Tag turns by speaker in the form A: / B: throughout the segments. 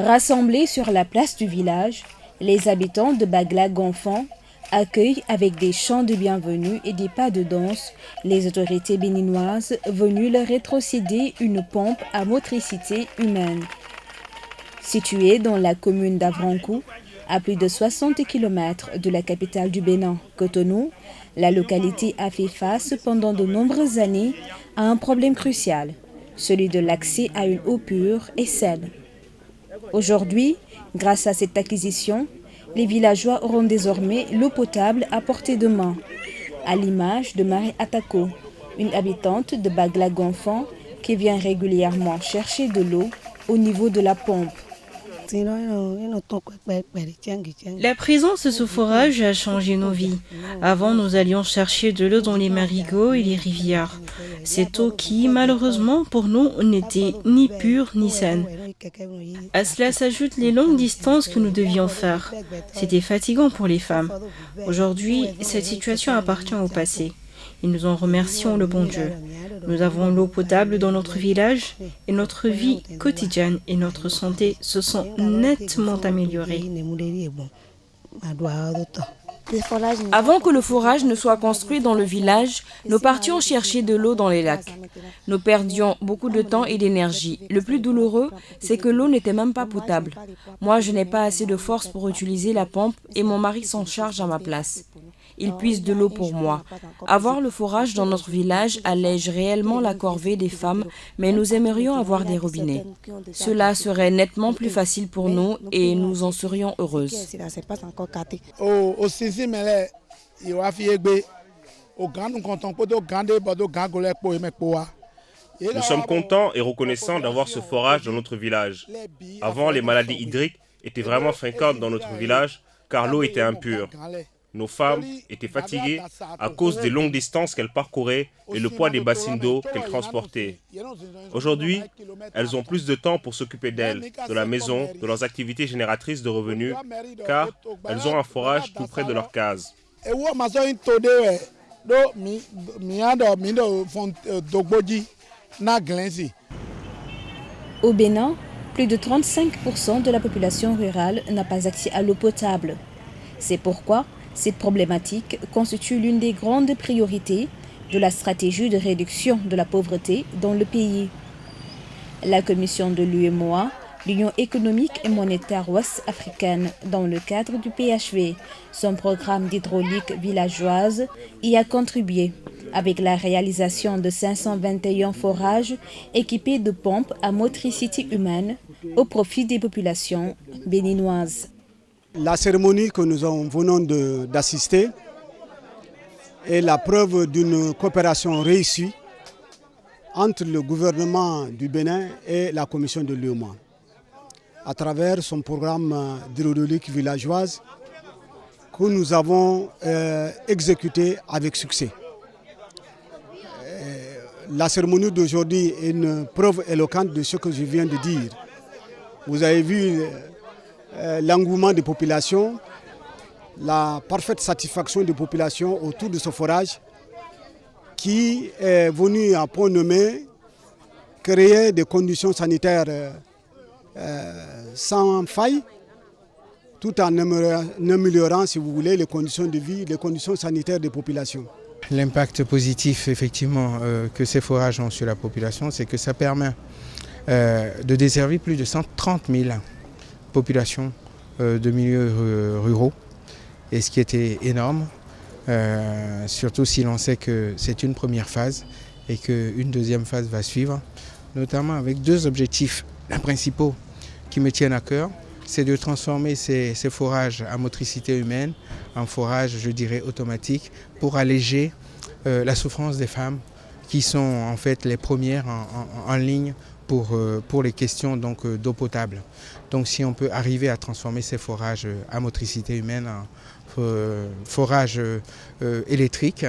A: Rassemblés sur la place du village, les habitants de Bagla-Gonfan accueillent avec des chants de bienvenue et des pas de danse les autorités béninoises venues leur rétrocéder une pompe à motricité humaine. Située dans la commune d'Avrankou, à plus de 60 km de la capitale du Bénin, Cotonou, la localité a fait face pendant de nombreuses années à un problème crucial, celui de l'accès à une eau pure et saine. Aujourd'hui, grâce à cette acquisition, les villageois auront désormais l'eau potable à portée de main, à l'image de Marie Atako, une habitante de Bagla-Gonfan qui vient régulièrement chercher de l'eau au niveau de la pompe.
B: La présence de ce forage a changé nos vies. Avant, nous allions chercher de l'eau dans les marigots et les rivières. Cette eau qui, malheureusement pour nous, n'était ni pure ni saine. À cela s'ajoutent les longues distances que nous devions faire. C'était fatigant pour les femmes. Aujourd'hui, cette situation appartient au passé. Et nous en remercions le bon Dieu. Nous avons l'eau potable dans notre village et notre vie quotidienne et notre santé se sont nettement améliorées.
C: Avant que le forage ne soit construit dans le village, nous partions chercher de l'eau dans les lacs. Nous perdions beaucoup de temps et d'énergie. Le plus douloureux, c'est que l'eau n'était même pas potable. Moi, je n'ai pas assez de force pour utiliser la pompe et mon mari s'en charge à ma place. Il puise de l'eau pour moi. Avoir le forage dans notre village allège réellement la corvée des femmes, mais nous aimerions avoir des robinets. Cela serait nettement plus facile pour nous et nous en serions heureuses.
D: Nous sommes contents et reconnaissants d'avoir ce forage dans notre village. Avant, les maladies hydriques étaient vraiment fréquentes dans notre village car l'eau était impure. Nos femmes étaient fatiguées à cause des longues distances qu'elles parcouraient et le poids des bassines d'eau qu'elles transportaient. Aujourd'hui, elles ont plus de temps pour s'occuper d'elles, de la maison, de leurs activités génératrices de revenus, car elles ont un forage tout près de leur case.
A: Au Bénin, plus de 35% de la population rurale n'a pas accès à l'eau potable. C'est pourquoi cette problématique constitue l'une des grandes priorités de la stratégie de réduction de la pauvreté dans le pays. La commission de l'UEMOA, l'Union économique et monétaire ouest-africaine, dans le cadre du PHV, son programme d'hydraulique villageoise, y a contribué avec la réalisation de 521 forages équipés de pompes à motricité humaine au profit des populations béninoises.
E: La cérémonie que nous venons d'assister est la preuve d'une coopération réussie entre le gouvernement du Bénin et la commission de l'UEMOA à travers son programme d'hydraulique villageoise que nous avons exécuté avec succès. La cérémonie d'aujourd'hui est une preuve éloquente de ce que je viens de dire. Vous avez vu l'engouement des populations, la parfaite satisfaction des populations autour de ce forage qui est venu à point nommé créer des conditions sanitaires sans faille, tout en améliorant, si vous voulez, les conditions de vie, les conditions sanitaires des populations.
F: L'impact positif, effectivement, que ces forages ont sur la population, c'est que ça permet de desservir plus de 130 000 populations de milieux ruraux, et ce qui était énorme, surtout si l'on sait que c'est une première phase et qu'une deuxième phase va suivre, notamment avec deux objectifs principaux qui me tiennent à cœur. C'est de transformer ces forages à motricité humaine en forages, je dirais, automatiques pour alléger la souffrance des femmes qui sont en fait les premières en ligne pour les questions d'eau potable. Donc si on peut arriver à transformer ces forages à motricité humaine en forages électriques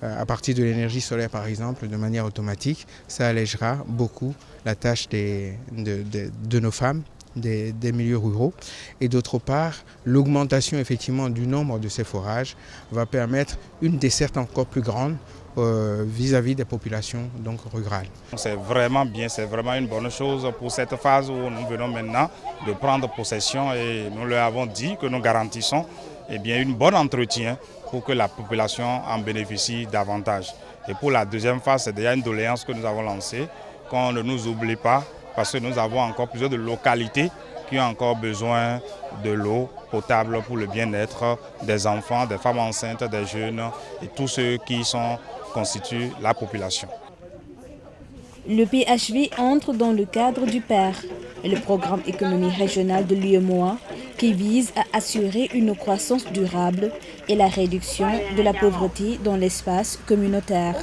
F: à partir de l'énergie solaire par exemple, de manière automatique, ça allégera beaucoup la tâche de nos femmes, des milieux ruraux. Et d'autre part, l'augmentation effectivement du nombre de ces forages va permettre une desserte encore plus grande vis-à-vis des populations donc, rurales.
G: C'est vraiment bien, c'est vraiment une bonne chose pour cette phase où nous venons maintenant de prendre possession et nous leur avons dit que nous garantissons un bon entretien pour que la population en bénéficie davantage. Et pour la deuxième phase, c'est déjà une doléance que nous avons lancée, qu'on ne nous oublie pas parce que nous avons encore plusieurs de localités qui ont encore besoin de l'eau potable pour le bien-être des enfants, des femmes enceintes, des jeunes et tous ceux qui constituent la population.
A: Le PHV entre dans le cadre du PER, le programme économie régionale de l'UEMOA, qui vise à assurer une croissance durable et la réduction de la pauvreté dans l'espace communautaire.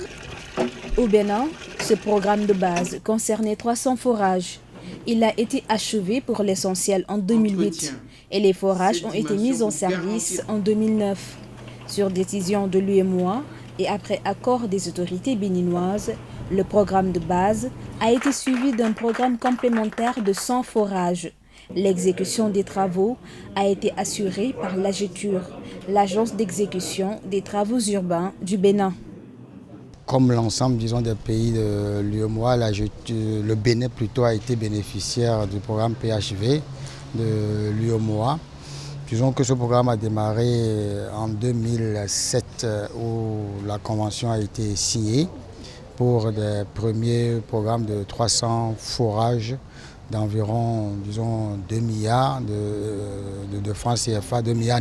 A: Au Bénin, ce programme de base concernait 300 forages. Il a été achevé pour l'essentiel en 2008 et les forages ont été mis en service en 2009. Sur décision de l'UEMOA et après accord des autorités béninoises, le programme de base a été suivi d'un programme complémentaire de 100 forages. L'exécution des travaux a été assurée par l'AGETUR, l'Agence d'exécution des travaux urbains du Bénin.
H: Comme l'ensemble des pays de l'UEMOA, le Bénin plutôt a été bénéficiaire du programme PHV de l'UEMOA. Disons que ce programme a démarré en 2007 où la convention a été signée pour des premiers programmes de 300 forages d'environ 2 milliards de francs CFA, 2,9 milliards,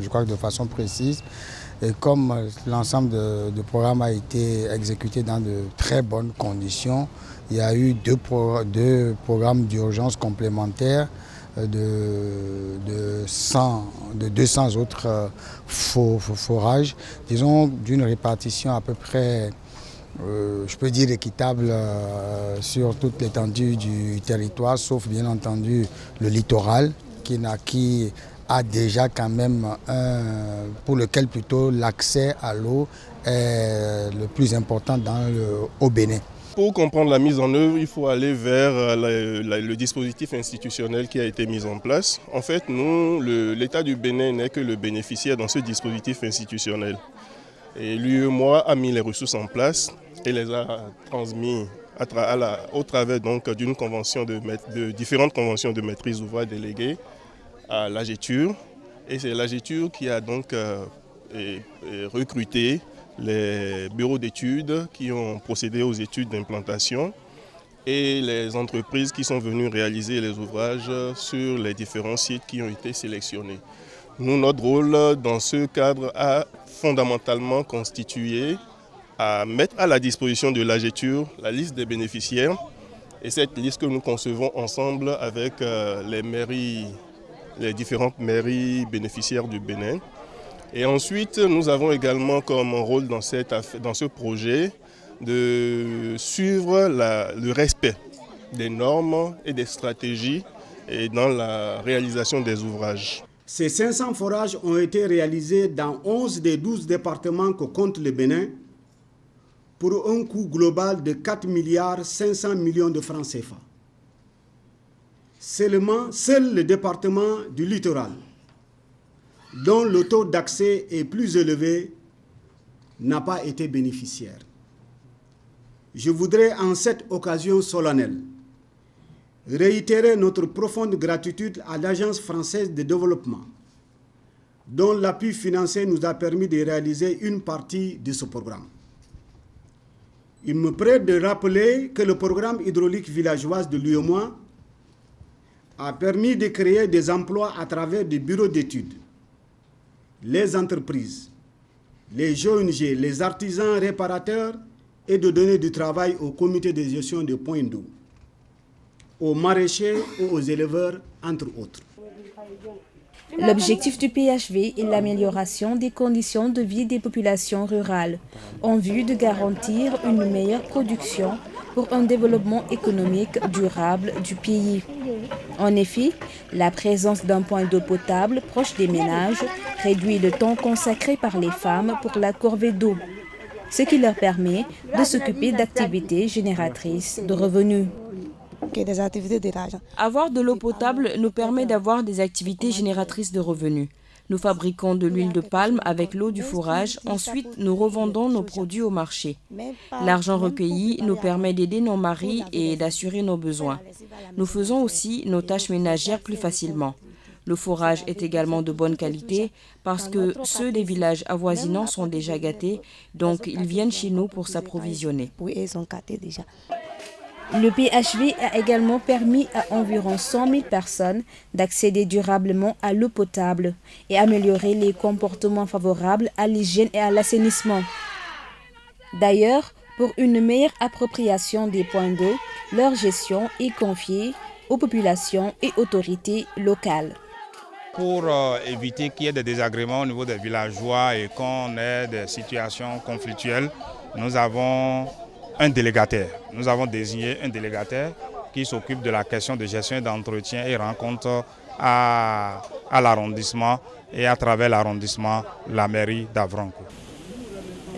H: je crois que de façon précise. Et comme l'ensemble du programme a été exécuté dans de très bonnes conditions, il y a eu deux programmes d'urgence complémentaires de 200 autres forages, disons d'une répartition à peu près, je peux dire équitable sur toute l'étendue du territoire, sauf bien entendu le littoral qui a déjà quand même pour lequel plutôt l'accès à l'eau est le plus important au Bénin.
I: Pour comprendre la mise en œuvre, il faut aller vers le dispositif institutionnel qui a été mis en place. En fait, l'État du Bénin n'est que le bénéficiaire dans ce dispositif institutionnel. Et l'UEMOA a mis les ressources en place et les a transmis au travers d'une convention de différentes conventions de maîtrise d'ouvrage déléguées à l'AGETUR. Et c'est l'AGETUR qui a donc recruté les bureaux d'études qui ont procédé aux études d'implantation et les entreprises qui sont venues réaliser les ouvrages sur les différents sites qui ont été sélectionnés. Nous, notre rôle dans ce cadre a fondamentalement constitué à mettre à la disposition de l'AGETUR la liste des bénéficiaires et cette liste que nous concevons ensemble avec les différentes mairies bénéficiaires du Bénin. Et ensuite, nous avons également comme rôle dans ce projet de suivre le respect des normes et des stratégies et dans la réalisation des ouvrages.
E: Ces 500 forages ont été réalisés dans 11 des 12 départements que compte le Bénin pour un coût global de 4,5 milliards de francs CFA. Seul le département du littoral, dont le taux d'accès est plus élevé, n'a pas été bénéficiaire. Je voudrais en cette occasion solennelle réitérer notre profonde gratitude à l'Agence française de développement, dont l'appui financier nous a permis de réaliser une partie de ce programme. Il me plaît de rappeler que le programme hydraulique villageoise de l'UEMOA a permis de créer des emplois à travers des bureaux d'études, les entreprises, les ONG, les artisans réparateurs et de donner du travail au comité de gestion des points d'eau, aux maraîchers ou aux éleveurs, entre autres.
A: L'objectif du PHV est l'amélioration des conditions de vie des populations rurales en vue de garantir une meilleure production pour un développement économique durable du pays. En effet, la présence d'un point d'eau potable proche des ménages réduit le temps consacré par les femmes pour la corvée d'eau, ce qui leur permet de s'occuper d'activités génératrices de revenus.
C: Avoir de l'eau potable nous permet d'avoir des activités génératrices de revenus. Nous fabriquons de l'huile de palme avec l'eau du fourrage. Ensuite, nous revendons nos produits au marché. L'argent recueilli nous permet d'aider nos maris et d'assurer nos besoins. Nous faisons aussi nos tâches ménagères plus facilement. Le fourrage est également de bonne qualité parce que ceux des villages avoisinants sont déjà gâtés, donc ils viennent chez nous pour s'approvisionner.
A: Le PHV a également permis à environ 100 000 personnes d'accéder durablement à l'eau potable et améliorer les comportements favorables à l'hygiène et à l'assainissement. D'ailleurs, pour une meilleure appropriation des points d'eau, leur gestion est confiée aux populations et autorités locales.
G: Pour éviter qu'il y ait des désagréments au niveau des villageois et qu'on ait des situations conflictuelles, nous avons un délégataire. Nous avons désigné un délégataire qui s'occupe de la question de gestion et d'entretien et rencontre à l'arrondissement et à travers l'arrondissement la mairie d'Avranches.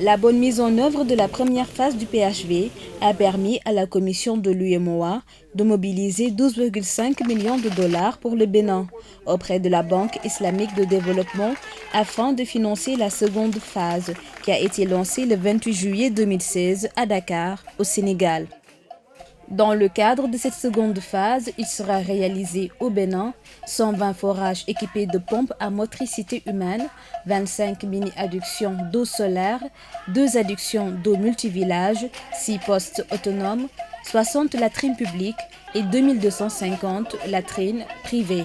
A: La bonne mise en œuvre de la première phase du PHV a permis à la commission de l'UEMOA de mobiliser 12,5 millions de dollars pour le Bénin auprès de la Banque islamique de développement afin de financer la seconde phase qui a été lancée le 28 juillet 2016 à Dakar, au Sénégal. Dans le cadre de cette seconde phase, il sera réalisé au Bénin 120 forages équipés de pompes à motricité humaine, 25 mini-adductions d'eau solaire, 2 adductions d'eau multivillage, 6 postes autonomes, 60 latrines publiques et 2250 latrines privées.